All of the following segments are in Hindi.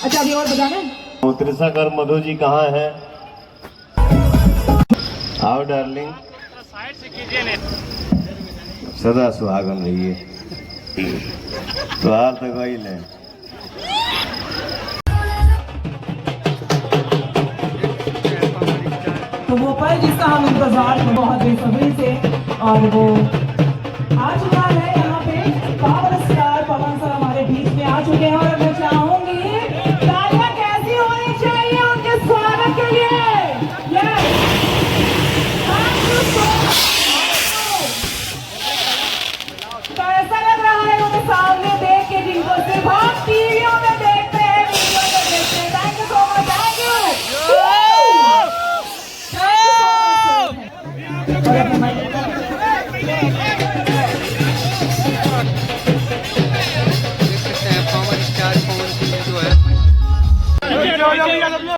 अच्छा अभी और बजाना है। त्रिशा कर मधु जी कहाँ है? आओ डार्लिंग, सदा सुहागन रहिए। तो हार तक वही लें। तो वो पल जिसका हम इंतजार थे बहुत बेसब्री से, और वो आ चुका है यहाँ पे। पावर स्टार पवन सर हमारे बीच में आ चुके हैं और मैं चाहूंगी तालियां कैसी होनी चाहिए उनके स्वागत के लिए। Yes! Thank you so much. तो ऐसा लग रहा है उन्हें सामने देख के जिनको सिर्फ हम टीवियों में देखते हैं, वीडियो में देखते हैं। Thank you so much, thank you.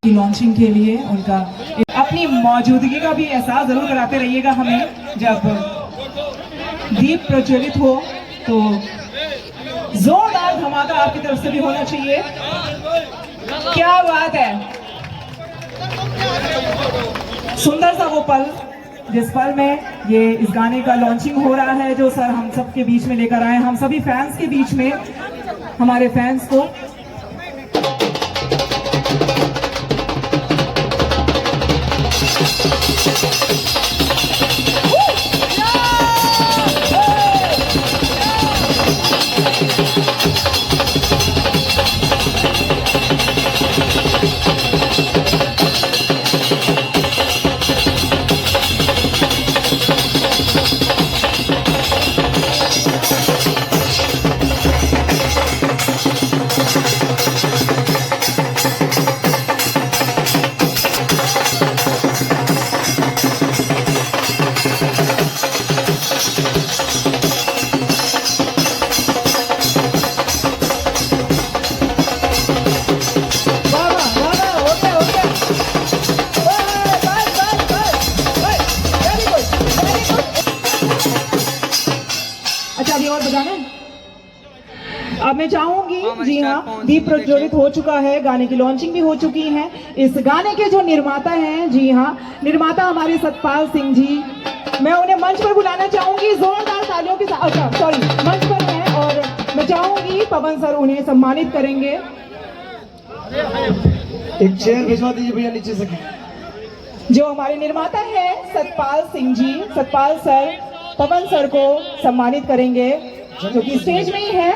Launching के लिए उनका अपनी मौजूदगी का भी एहसास जरूर कराते रहिएगा हमें। जब दीप प्रज्वलित हो तो जोरदार धमाका आपकी तरफ से भी होना चाहिए। क्या बात है, सुंदर सा वो पल जिस पल में ये इस गाने का लॉन्चिंग हो रहा है, जो सर हम सब के बीच में लेकर आए, हम सभी फैंस के बीच में, हमारे फैंस को। अच्छा अभी और बजाना है। अब मैं चाहूंगी, जी हाँ, दीप प्रज्वलित हो चुका है, गाने की लॉन्चिंग भी हो चुकी है। इस गाने के जो निर्माता हैं, जी हाँ, निर्माता हमारे सतपाल सिंह जी, मैं उन्हें मंच पर बुलाना चाहूंगी जोरदार तालियों के साथ। अच्छा सॉरी, मंच पर हैं और मैं चाहूंगी पवन सर उन्हें सम्मानित करेंगे। एक चेयर भिजवा दीजिए भैया नीचे से। जो हमारे निर्माता हैं सतपाल सिंह जी, सतपाल सर पवन सर को सम्मानित करेंगे, जो कि स्टेज में ही है।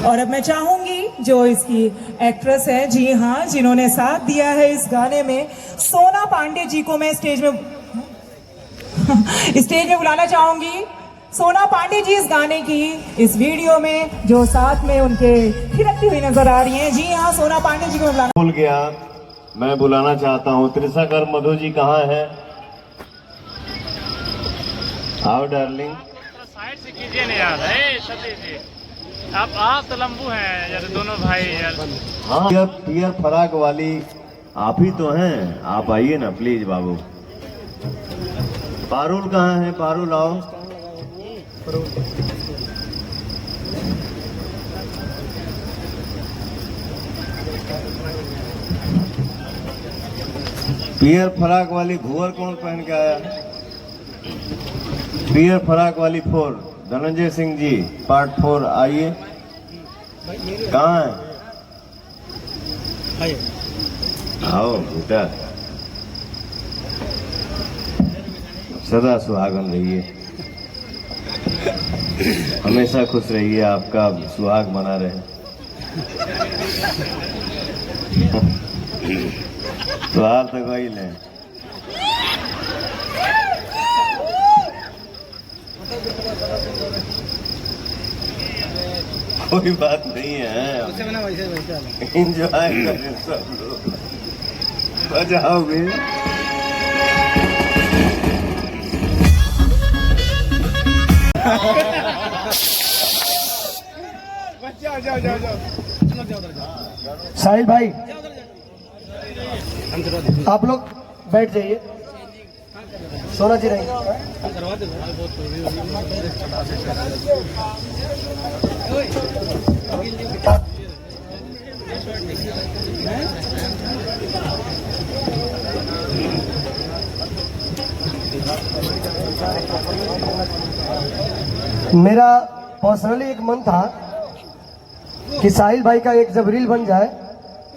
और अब मैं चाहूंगी जो इसकी एक्ट्रेस है, जी हाँ, जिन्होंने साथ दिया है इस गाने में, सोना पांडे जी को मैं स्टेज में बुलाना चाहूंगी। सोना पांडे जी इस गाने की, इस वीडियो में जो साथ में उनके थिरकती हुई नजर आ रही हैं। जी हाँ, सोना पांडे जी को मैं बुलाना भूल गया, मैं बुलाना चाहता हूँ। त्रिशा कर मधु जी कहाँ है? आओ डार्लिंग, साइड से कीजिए ना यार। सती जी, आप तो लंबू हैं यार, दोनों भाई यार। हाँ, पियर फराक वाली आप ही तो हैं। आप आइए ना प्लीज बाबू। पारुल कहाँ है? पारुल आओ। पियर फराक वाली घुवर कौन पहन के आया? पियर फराक वाली 4 धनंजय सिंह जी, पार्ट 4 आइए। कहाँ है? आओ बेटा, सदा सुहागन रहिए, हमेशा खुश रहिए, आपका सुहाग बना रहे। तो हार तक वही लें। कोई बात नहीं है, एंजॉय करें सब लोग, बजाओगे। साहिल भाई आप लोग बैठ जाइए, सोना जी रहेंगे। मेरा पर्सनली एक मन था कि साहिल भाई का एक जब रील बन जाए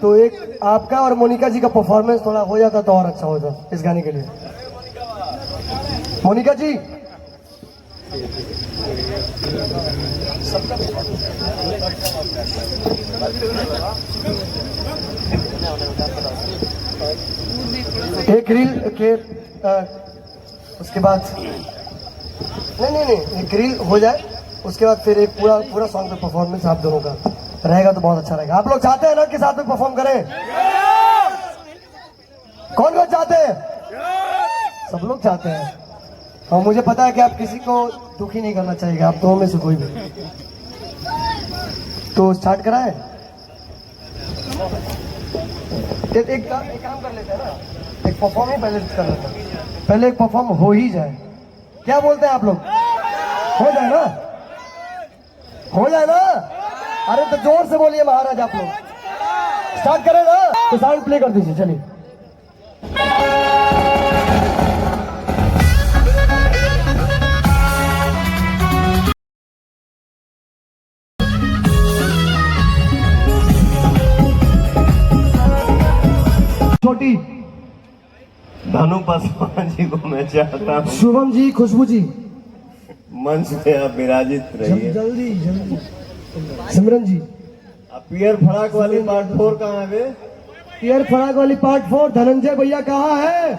तो एक आपका और मोनिका जी का परफॉर्मेंस थोड़ा हो जाता तो और अच्छा होता इस गाने के लिए। मोनिका जी एक रील के उसके बाद नहीं एक रील हो जाए, उसके बाद फिर एक पूरा सॉन्ग पे परफॉर्मेंस आप दोनों का रहेगा तो बहुत अच्छा रहेगा। आप लोग चाहते हैं ना कि साथ में परफॉर्म करें? कौन कौन चाहते हैं? सब लोग चाहते हैं, और मुझे पता है कि आप किसी को दुखी नहीं करना चाहिए, आप दोनों में से कोई भी। तो स्टार्ट कराएं? एक काम कर लेते हैं ना, एक परफॉर्म ही पहले कर लेते हैं, पहले एक परफॉर्म हो ही जाए। क्या बोलते हैं आप लोग? हो जाए ना? हो जाए ना? अरे तो जोर से बोलिए महाराज, आप लोग स्टार्ट करें ना? तो साउंड प्ले कर दीजिए, चलिए। छोटी धनु पासवान जी को मैं चाहता हूँ शुभम जी, खुशबू जी मंच पे आप विराजित रहिए। जल्दी सिमरन जी। अब पियर फड़ाक वाली पार्ट 4 कहाँ है बे? पियर फराग वाली पार्ट 4 धनंजय भैया कहाँ है?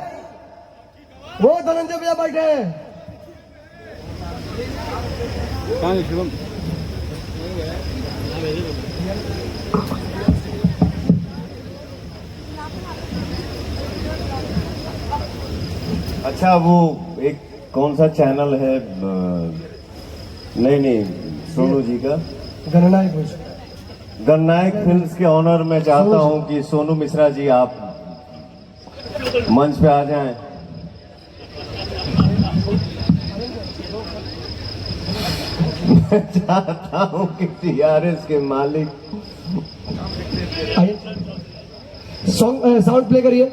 वो धनंजय भैया बैठे हैं। अच्छा वो एक कौन सा चैनल है, नहीं सोनू जी का गणनायक कुछ गणनायक फिल्म्स के ऑनर में चाहता हूं कि सोनू मिश्रा जी आप मंच पे आ जाएं। मैं चाहता हूं कि TRS के मालिक साउंड प्ले करिए।